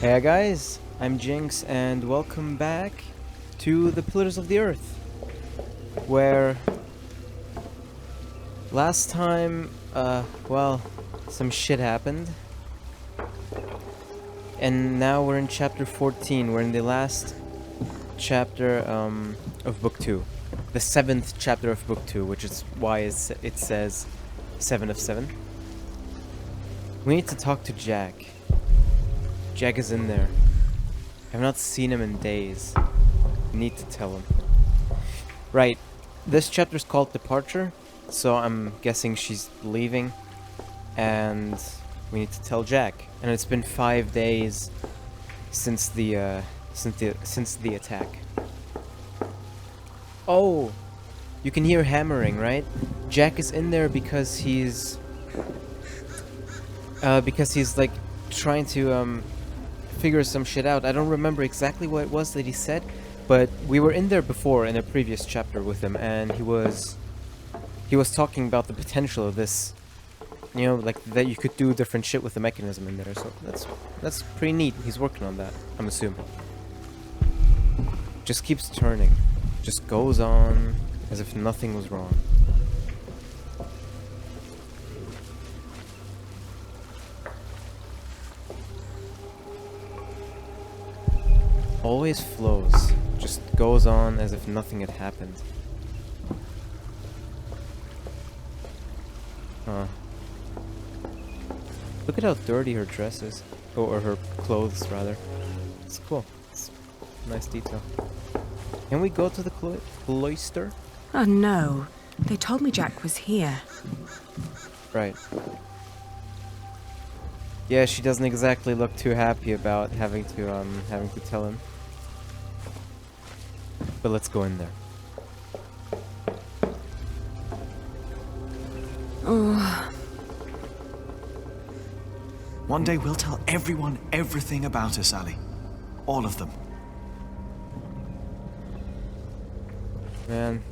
Hey guys, I'm Jinx and welcome back to the Pillars of the Earth, where last time, well, some shit happened. And now we're in chapter 14, we're in the last chapter, of book 2. The 7th chapter of book 2, which is why it says 7 of 7. We need to talk to Jack. Jack is in there. I've not seen him in days. Need to tell him. Right. This chapter's called Departure, so I'm guessing she's leaving. And we need to tell Jack. And it's been 5 days since the attack. Oh, you can hear hammering, right? Jack is in there because he's like trying to figure some shit out. I don't remember exactly what it was that he said, but we were in there before in a previous chapter with him, and he was talking about the potential of this, you know, like that you could do different shit with the mechanism in there. So that's pretty neat. He's working on that, I'm assuming. Just keeps turning, just goes on as if nothing was wrong. Always flows. Just goes on as if nothing had happened. Huh. Look at how dirty her dress is. Oh, or her clothes, rather. It's cool. It's a nice detail. Can we go to the cloister? Oh no. They told me Jack was here. Right. Yeah, she doesn't exactly look too happy about having to tell him. But let's go in there. Oh. One day we'll tell everyone everything about us, Sally. All of them. Man.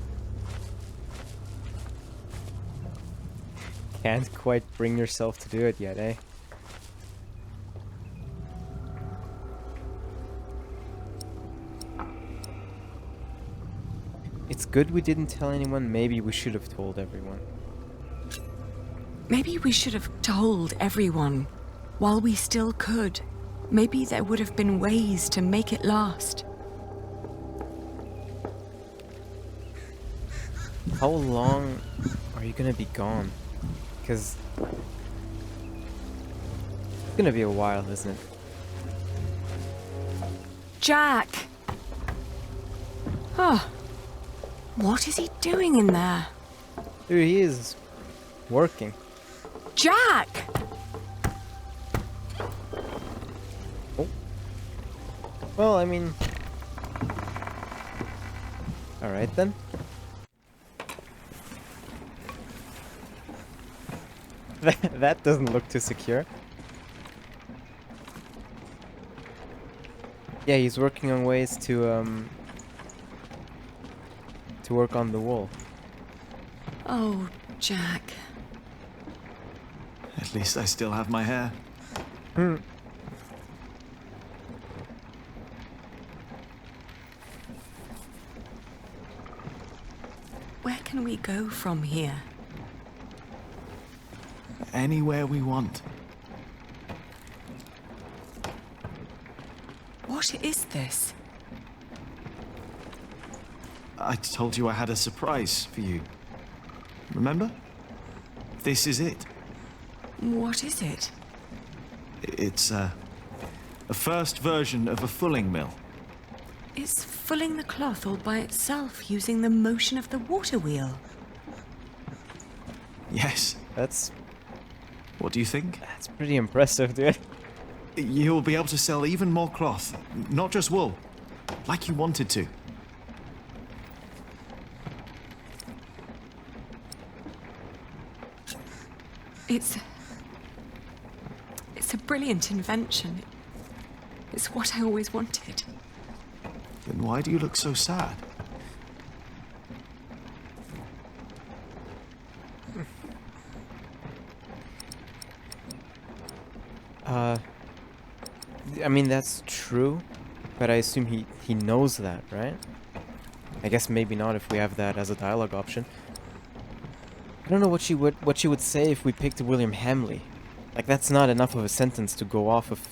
Can't quite bring yourself to do it yet, eh? It's good we didn't tell anyone. Maybe we should have told everyone. Maybe we should have told everyone while we still could. Maybe there would have been ways to make it last. How long are you gonna be gone? Because it's gonna be a while, isn't it? Jack! Oh. What is he doing in there? Dude, he is working. Jack! Oh. Well, I mean... Alright then. That doesn't look too secure. Yeah, he's working on ways to work on the wall. Oh, Jack. At least I still have my hair. Where can we go from here? Anywhere we want. What is this? I told you I had a surprise for you. Remember? This is it. What is it? It's a first version of a fulling mill. It's fulling the cloth all by itself using the motion of the water wheel. Yes. That's What do you think? pretty impressive, dude. You'll be able to sell even more cloth, not just wool, like you wanted to. It's a brilliant invention. It's what I always wanted. Then why do you look so sad? I mean, that's true, but I assume he knows that, right? I guess maybe not if we have that as a dialogue option. I don't know what she would say if we picked William Hamley. Like, that's not enough of a sentence to go off of.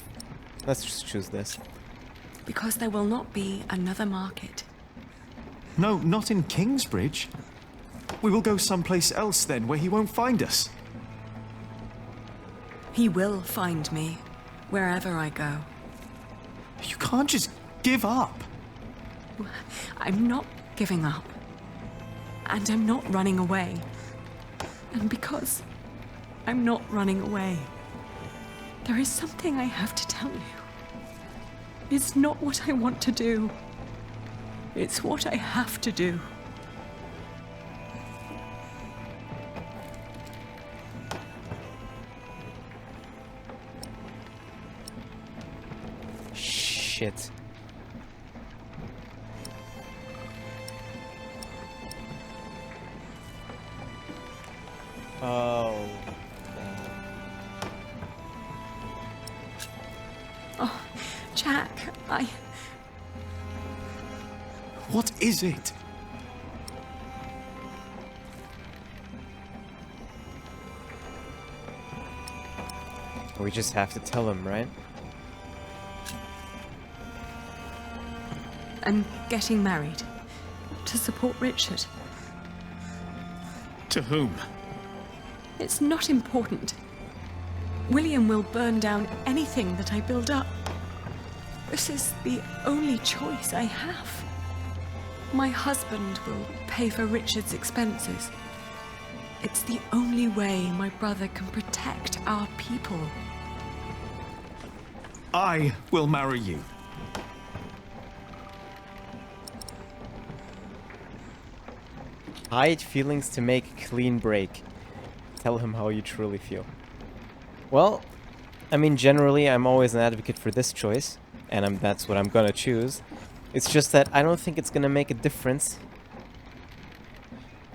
Let's just choose this. Because there will not be another market. No, not in Kingsbridge. We will go someplace else then, where he won't find us. He will find me, wherever I go. You can't just give up. I'm not giving up. And I'm not running away. And because I'm not running away, there is something I have to tell you. It's not what I want to do. It's what I have to do. Shit. Oh. Oh, Jack, What is it? We just have to tell him, right? I'm getting married. To support Richard. To whom? It's not important. William will burn down anything that I build up. This is the only choice I have. My husband will pay for Richard's expenses. It's the only way my brother can protect our people. I will marry you. Hide feelings to make a clean break. Tell him how you truly feel. Well, I mean, generally, I'm always an advocate for this choice, and that's what I'm gonna choose. It's just that I don't think it's gonna make a difference.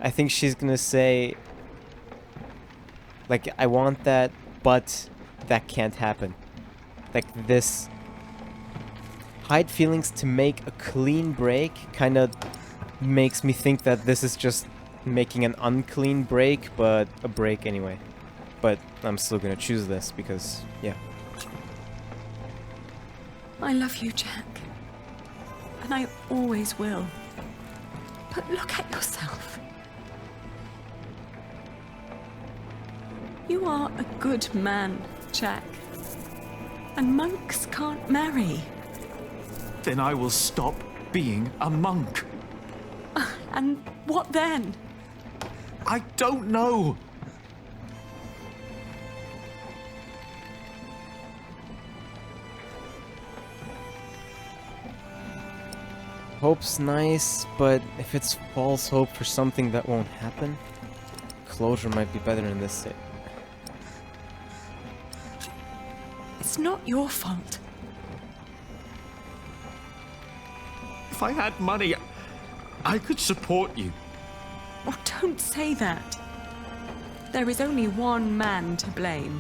I think she's gonna say, like, I want that, but that can't happen. Like, this... Hide feelings to make a clean break kind of makes me think that this is just making an unclean break, but a break anyway. But I'm still gonna choose this because, yeah. I love you, Jack. And I always will. But look at yourself. You are a good man, Jack. And monks can't marry. Then I will stop being a monk. And what then? I don't know. Hope's nice, but if it's false hope for something that won't happen, closure might be better in this state. It's not your fault. If I had money, I could support you. Oh, don't say that. There is only one man to blame.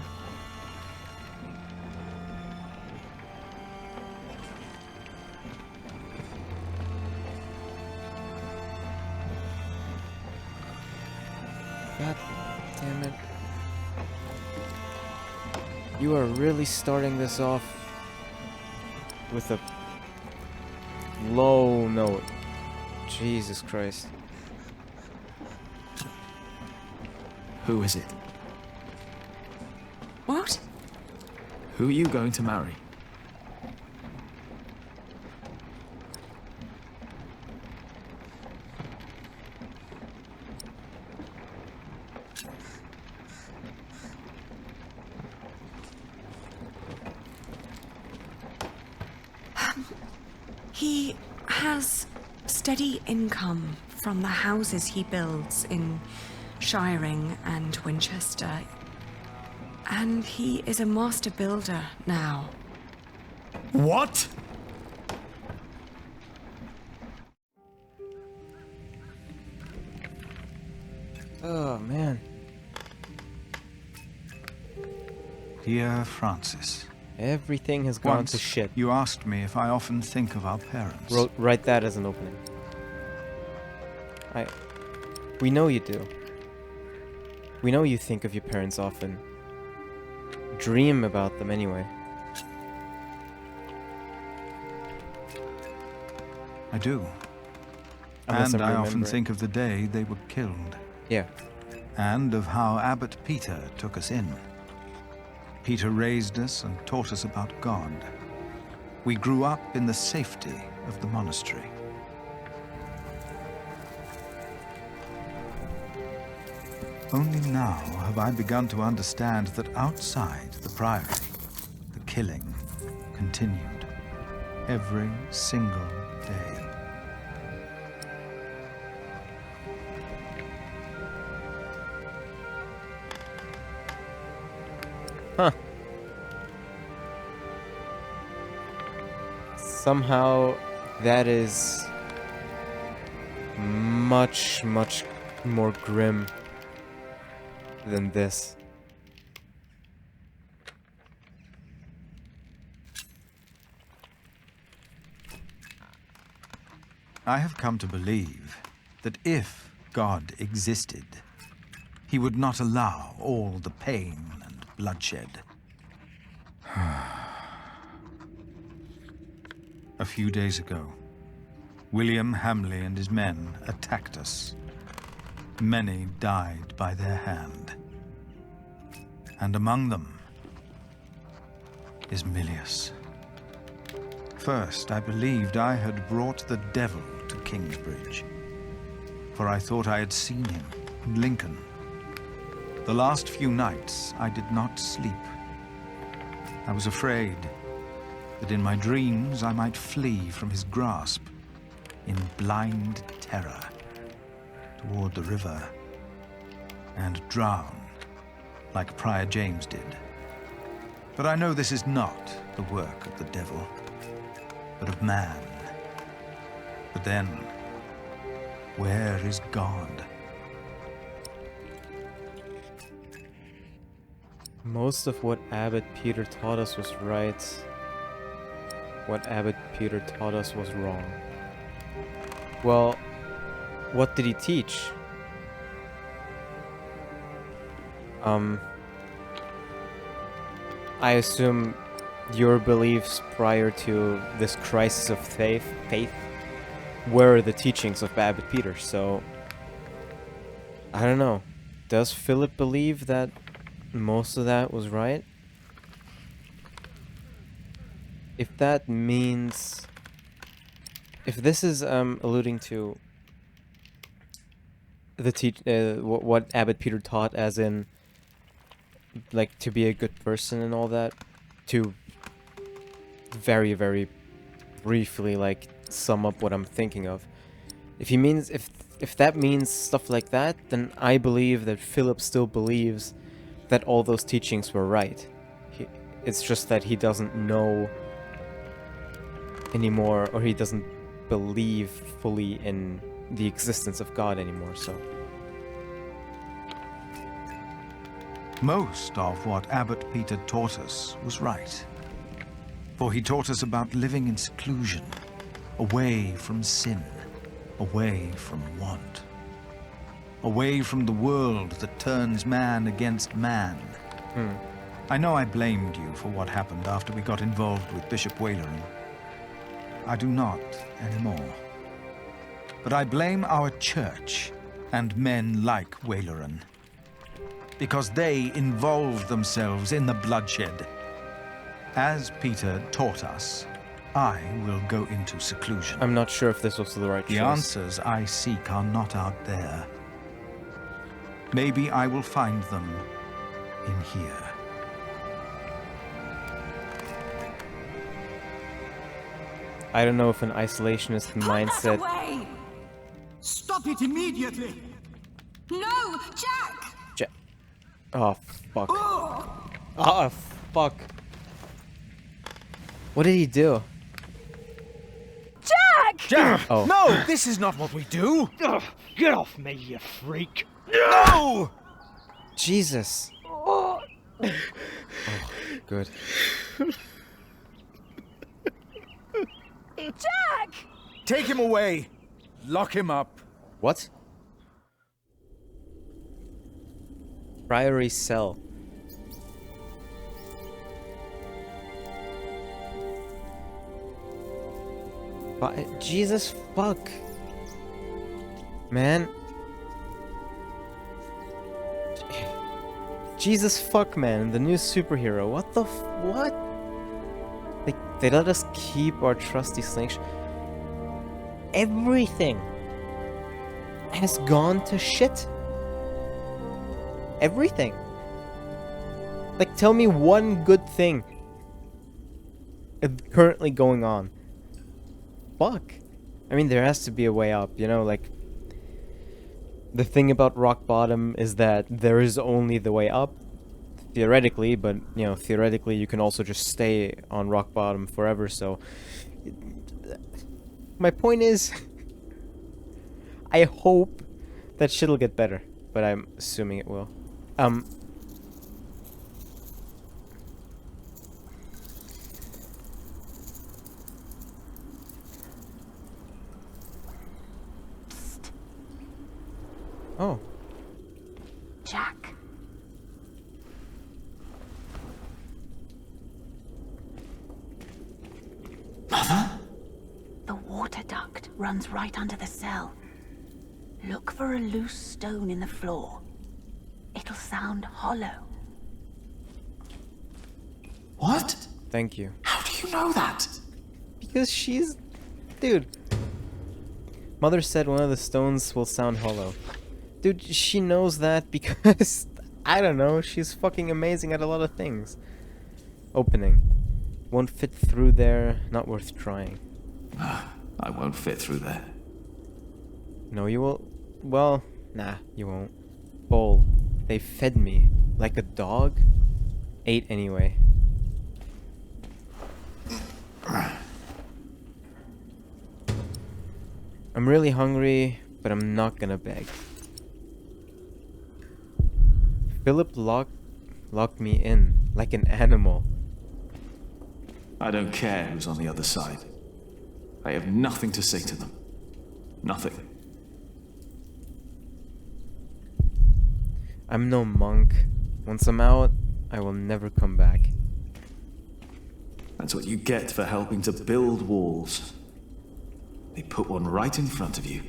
God damn it. You are really starting this off with a low note. Jesus Christ. Who is it? What? Who are you going to marry? He has steady income from the houses he builds in Shiring and Winchester. And he is a master builder now. What? Oh, man. Dear Francis, Everything has gone Once to shit. you asked me if I often think of our parents. Write that as an opening. We know you do. We know you think of your parents often. Dream about them anyway. I do. Unless And I'm I often remembering. think of the day they were killed. Yeah. And of how Abbot Peter took us in. Peter raised us and taught us about God. We grew up in the safety of the monastery. Only now have I begun to understand that outside the priory, the killing continued every single day. Huh. Somehow that is much, much more grim than this. I have come to believe that if God existed, he would not allow all the pain and bloodshed. A few days ago, William Hamley and his men attacked us. Many died by their hand. And among them is Milius. First, I believed I had brought the devil to Kingsbridge, for I thought I had seen him in Lincoln. The last few nights, I did not sleep. I was afraid that in my dreams I might flee from his grasp in blind terror toward the river and drown like Prior James did. But I know this is not the work of the devil, but of man. But then, where is God? Most of what Abbot Peter taught us was right. What Abbot Peter taught us was wrong. Well, what did he teach? I assume your beliefs prior to this crisis of faith were the teachings of Abbot Peter, so I don't know. Does Philip believe that most of that was right? If that means... If this is alluding to the what Abbot Peter taught, as in, like, to be a good person and all that, to very, very briefly, like, sum up what I'm thinking of. If he means, if that means stuff like that, then I believe that Philip still believes that all those teachings were right. It's just that he doesn't know anymore, or he doesn't believe fully in the existence of God anymore, so... Most of what Abbot Peter taught us was right. For he taught us about living in seclusion, away from sin, away from want, away from the world that turns man against man. I know I blamed you for what happened after we got involved with Bishop Waleran. I do not anymore. But I blame our church and men like Waleran, because they involved themselves in the bloodshed. As Peter taught us, I will go into seclusion. I'm not sure if this was the right choice. The answers I seek are not out there. Maybe I will find them in here. I don't know if an isolationist mindset... Put that away! Stop it immediately! No, Jack! Oh, fuck. Oh, fuck. What did he do? Jack! Jack! Oh. No! This is not what we do! Ugh, get off me, you freak! No! Jesus. Oh, good. Jack! Take him away. Lock him up. What? Priory cell. But Jesus fuck. Man. Jesus fuck, man, the new superhero. What the what? They let us keep our trusty slingshot. Everything has gone to shit. Everything. Like, tell me one good thing currently going on. Fuck. I mean, there has to be a way up, you know, like, the thing about rock bottom is that there is only the way up, theoretically, but, you know, theoretically you can also just stay on rock bottom forever, so... My point is, I hope that shit'll get better, but I'm assuming it will. Oh. Jack. Mother? The water duct runs right under the cell. Look for a loose stone in the floor. It'll sound hollow. What? Thank you. How do you know that? Because she's... Dude. Mother said one of the stones will sound hollow. Dude, she knows that because... I don't know, she's fucking amazing at a lot of things. Opening. Won't fit through there, not worth trying. I won't fit through there. No, you will... Well, nah, you won't. Bowl. They fed me. Like a dog? Ate anyway. I'm really hungry, but I'm not gonna beg. Philip locked me in, like an animal. I don't care who's on the other side. I have nothing to say to them. Nothing. I'm no monk. Once I'm out, I will never come back. That's what you get for helping to build walls. They put one right in front of you.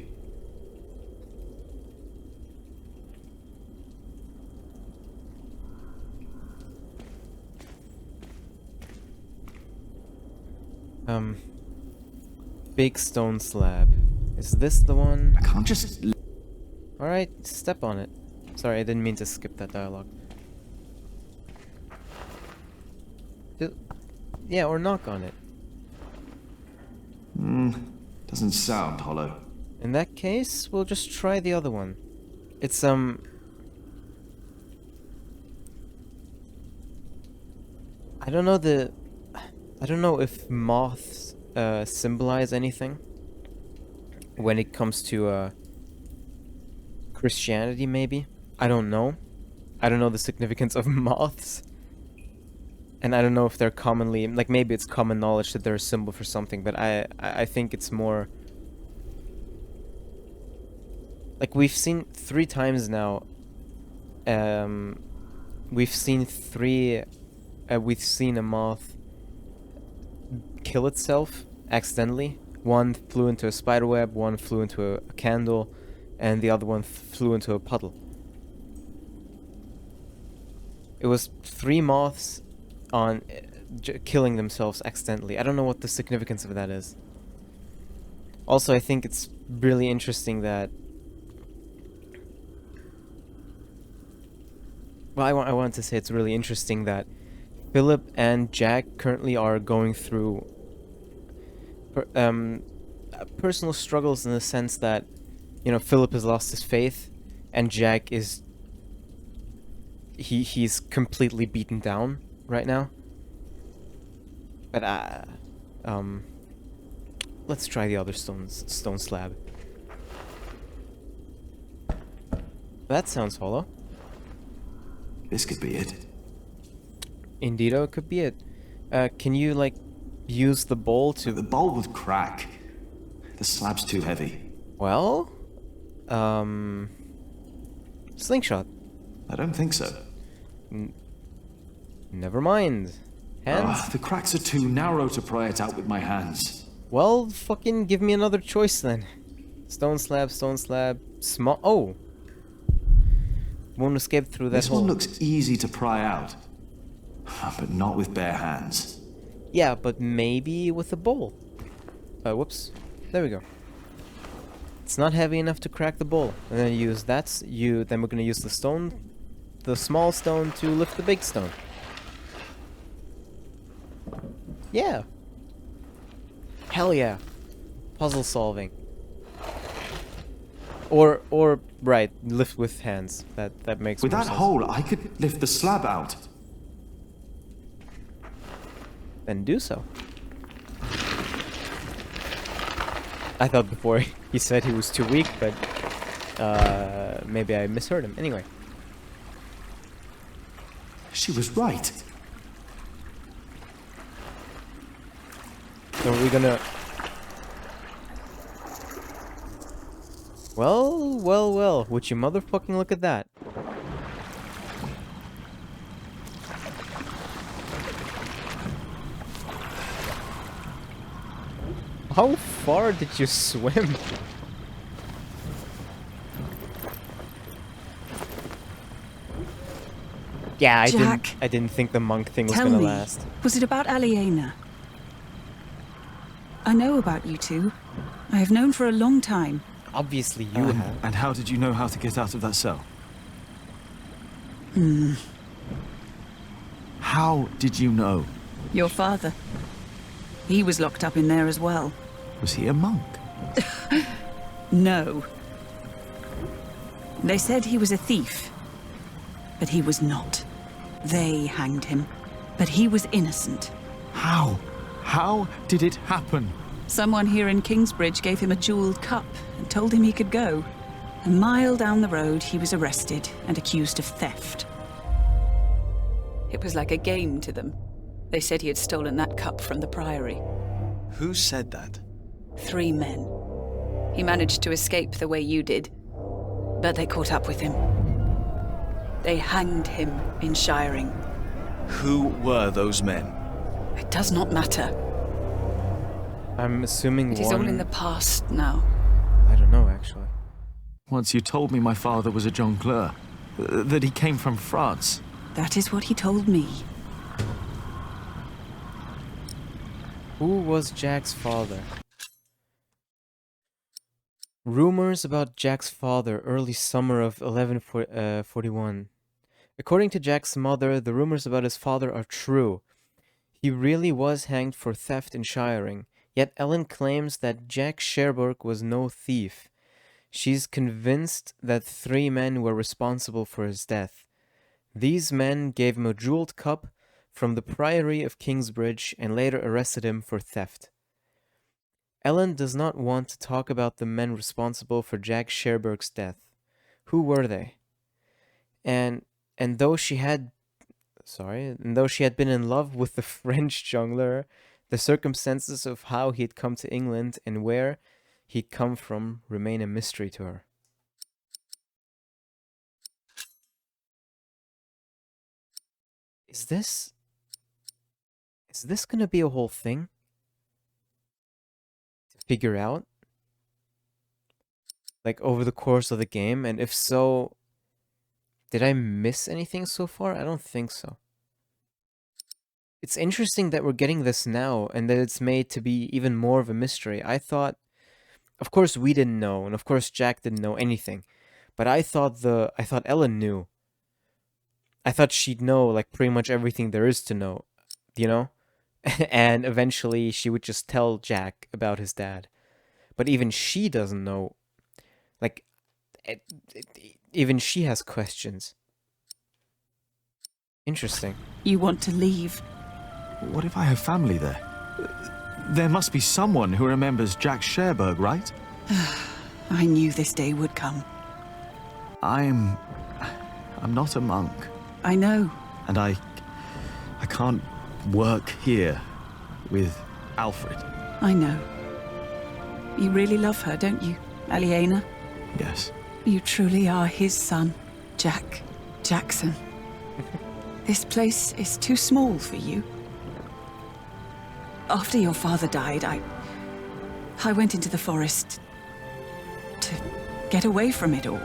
Big stone slab. Is this the one? I can't just... Alright, step on it. Sorry, I didn't mean to skip that dialogue. Yeah, or knock on it. Doesn't sound hollow. In that case, we'll just try the other one. It's, I don't know if moths, symbolize anything when it comes to, Christianity, maybe? I don't know. I don't know the significance of moths. And I don't know if they're commonly... Like, maybe it's common knowledge that they're a symbol for something, but I think it's more... Like, we've seen 3 times now... We've seen a moth kill itself accidentally. One flew into a spider web, one flew into a candle, and the other one flew into a puddle. It was 3 moths on killing themselves accidentally. I don't know what the significance of that is. Also, I think it's really interesting that... Well, I wanted to say it's really interesting that Philip and Jack currently are going through personal struggles in the sense that, you know, Philip has lost his faith, and Jack is... He's completely beaten down right now. But let's try the other stone slab. That sounds hollow. This could be it. Indeedo, it could be it. Can you, like, use the bowl to... The bowl would crack. The slab's too heavy. Well, slingshot. I don't think so. Never mind. Hands? The cracks are too narrow to pry it out with my hands. Well, fucking give me another choice then. Stone slab, small... Oh! Won't escape through that This hole. one looks easy to pry out. But not with bare hands. Yeah, but maybe with a bowl. Whoops. There we go. It's not heavy enough to crack the bowl. And then use that. Then we're gonna use the stone, the small stone, to lift the big stone. Yeah. Hell yeah. Puzzle solving. Or right, lift with hands. That makes With more that sense. hole, I could lift the slab out. Then do so. I thought before he said he was too weak, but maybe I misheard him. Anyway. She was right. So are we gonna... Well, would you motherfucking look at that? How far did you swim? Yeah, Jack, I didn't think the monk thing was Tell gonna me, last. was it about Aliena? I know about you two. I have known for a long time. Obviously you have. And how did you know how to get out of that cell? How did you know? Your father. He was locked up in there as well. Was he a monk? No. They said he was a thief. But he was not. They hanged him. But he was innocent. How? How did it happen? Someone here in Kingsbridge gave him a jeweled cup and told him he could go. A mile down the road, he was arrested and accused of theft. It was like a game to them. They said he had stolen that cup from the priory. Who said that? 3 men. He managed to escape the way you did, but they caught up with him. They hanged him in Shiring. Who were those men? It does not matter. I'm assuming It is all in the past now. I don't know, actually. Once you told me my father was a jongleur, that he came from France. That is what he told me. Who was Jack's father? Rumors about Jack's father, early summer of 1141. According to Jack's mother, the rumors about his father are true. He really was hanged for theft in Shiring, yet Ellen claims that Jack Sherbrooke was no thief. She's convinced that 3 men were responsible for his death. These men gave him a jeweled cup from the Priory of Kingsbridge and later arrested him for theft. Ellen does not want to talk about the men responsible for Jack Sherbrooke's death. Who were they? And though she had been in love with the French jongleur, the circumstances of how he'd come to England and where he'd come from remain a mystery to her. Is this gonna be a whole thing to figure out? Like over the course of the game? And if so, did I miss anything so far? I don't think so. It's interesting that we're getting this now and that it's made to be even more of a mystery. I thought, of course we didn't know, and of course Jack didn't know anything. But I thought Ellen knew. I thought she'd know like pretty much everything there is to know, you know? And eventually she would just tell Jack about his dad. But even she doesn't know. Like, even she has questions. Interesting. You want to leave? What if I have family there? There must be someone who remembers Jack Sherbrooke, right? I knew this day would come. I'm not a monk. I know. And I can't work here with Alfred. I know. You really love her, don't you, Aliena? Yes. You truly are his son, Jack Jackson. This place is too small for you. After your father died, I went into the forest to get away from it all.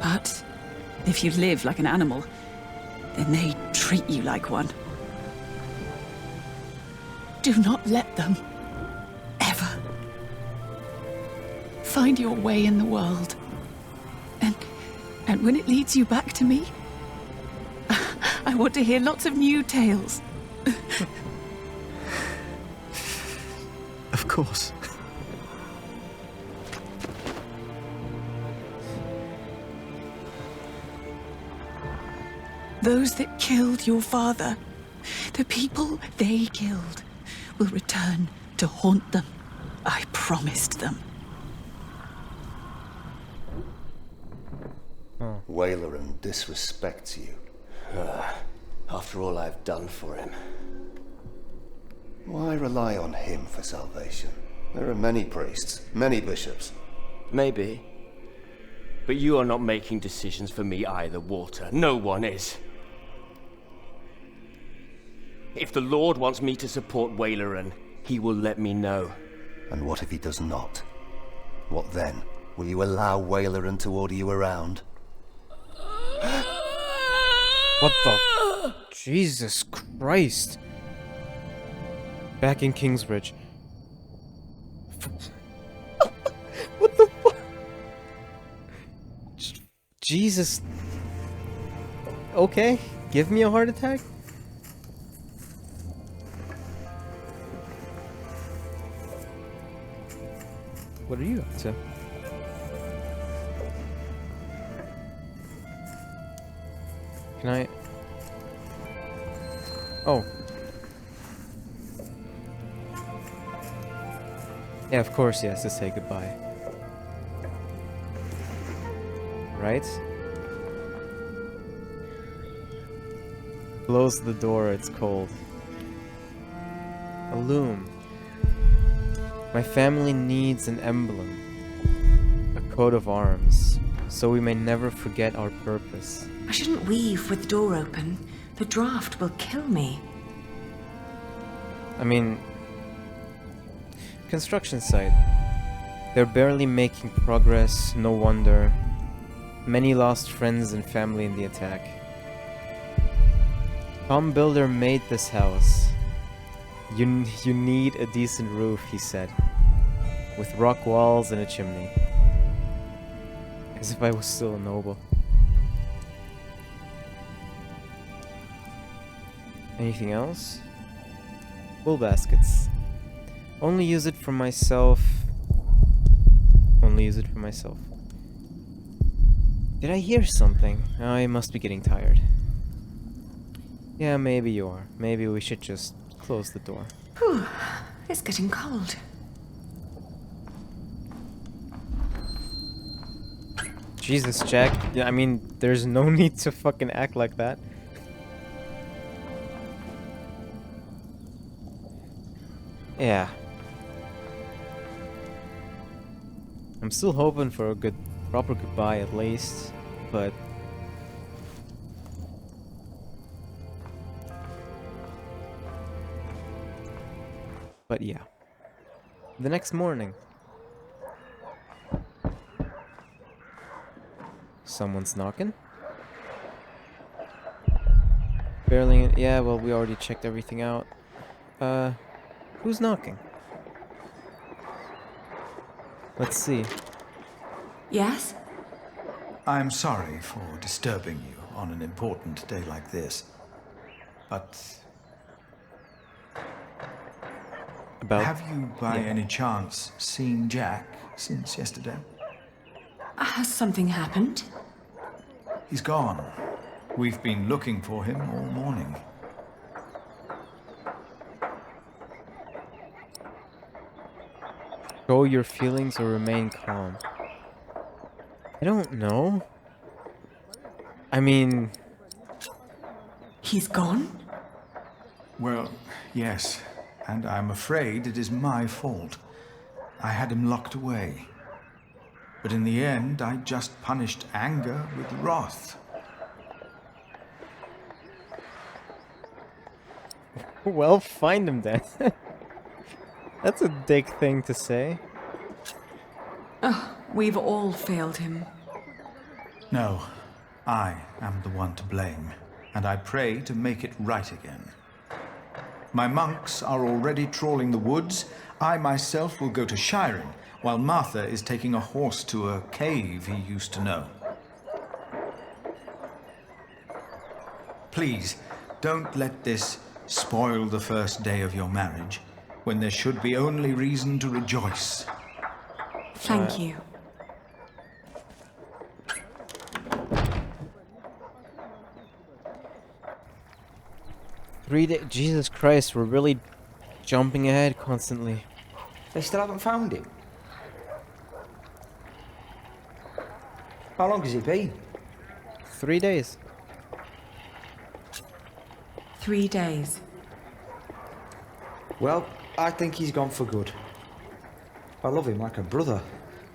But if you live like an animal, then they treat you like one. Do not let them, ever, find your way in the world. And when it leads you back to me, I want to hear lots of new tales. Of course. Those that killed your father, the people they killed, will return to haunt them. I promised them. Wayleran disrespects you. After all I've done for him. Why rely on him for salvation? There are many priests, many bishops. Maybe. But you are not making decisions for me either, Walter. No one is. If the Lord wants me to support Wayleran, he will let me know. And what if he does not? What then? Will you allow Wayleran to order you around? What the? Jesus Christ. Back in Kingsbridge. What the fuck? Jesus. Okay, give me a heart attack. What are you up to? Can I? Oh. Yeah, of course he has to say goodbye. Right? Close the door, it's cold. A loom. My family needs an emblem. A coat of arms. So we may never forget our purpose. I shouldn't weave with the door open. The draft will kill me. I mean... Construction site. They're barely making progress, no wonder. Many lost friends and family in the attack. Tom Builder made this house. You need a decent roof, he said. With rock walls and a chimney. As if I was still a noble. Anything else? Wool baskets. Only use it for myself. Only use it for myself. Did I hear something? I must be getting tired. Yeah, maybe you are. Maybe we should just close the door. Whew, it's getting cold. Jesus, Jack. Yeah, I mean, there's no need to fucking act like that. Yeah. I'm still hoping for a proper goodbye at least, but... But yeah. The next morning. Someone's knocking. Barely. Yeah, well, we already checked everything out. Who's knocking? Let's see. Yes? I'm sorry for disturbing you on an important day like this. But have you by any chance seen Jack since yesterday? Has something happened? He's gone. We've been looking for him all morning. Show your feelings or remain calm. I don't know. I mean... He's gone? Well, yes. and I'm afraid it is my fault. I had him locked away. But in the end, I just punished anger with wrath. Well, find him then. That's a dick thing to say. Oh, we've all failed him. No, I am the one to blame, and I pray to make it right again. My monks are already trawling the woods. I myself will go to Shiren, while Martha is taking a horse to a cave he used to know. Please, don't let this spoil the first day of your marriage, when there should be only reason to rejoice. Thank you. Jesus Christ, we're really jumping ahead constantly. They still haven't found him. How long has it been? 3 days. 3 days. Well, I think he's gone for good. I love him like a brother.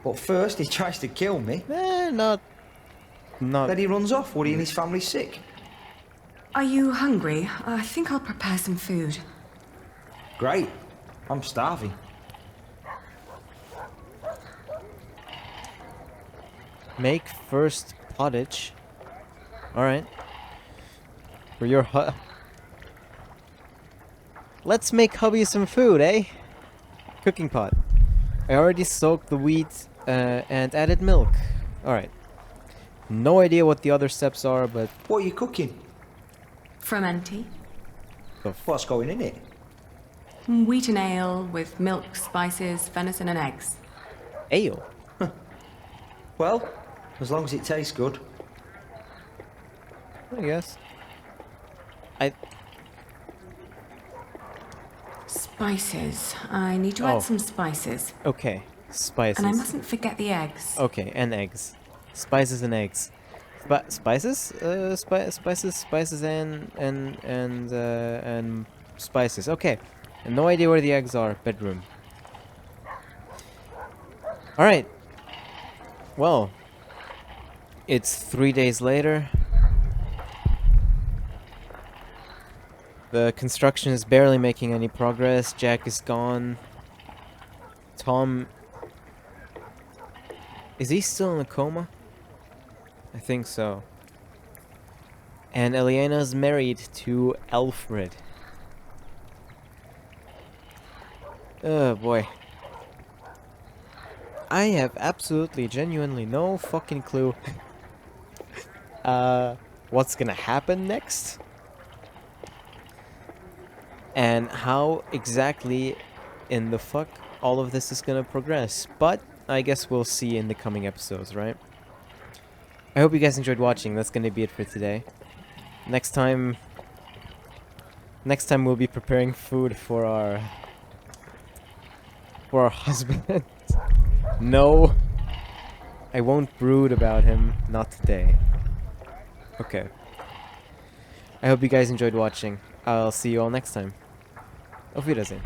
But first he tries to kill me. Not... Then he runs off. Woody and his family sick. Are you hungry? I think I'll prepare some food. Great. I'm starving. Make first pottage. Alright. For your Let's make hubby some food, eh? Cooking pot. I already soaked the wheat and added milk. Alright. No idea what the other steps are, but... What are you cooking? Fermenti. What's going in it? Wheat and ale with milk, spices, venison and eggs. Ale? Well, as long as it tastes good. I guess. Spices. I need to add some spices. Okay. Spices. And I mustn't forget the eggs. Okay, and eggs. Spices and eggs. Spices? Spices and spices. Okay. And no idea where the eggs are. Bedroom. Alright. Well. It's 3 days later. The construction is barely making any progress. Jack is gone. Tom... Is he still in a coma? I think so. And Eliena's married to Alfred. Oh boy. I have absolutely, genuinely no fucking clue what's gonna happen next. And how exactly in the fuck all of this is gonna progress. But I guess we'll see in the coming episodes, right? I hope you guys enjoyed watching. That's gonna be it for today. Next time we'll be preparing food for our husband. No, I won't brood about him. Not today. Okay. I hope you guys enjoyed watching. I'll see you all next time. Auf Wiedersehen.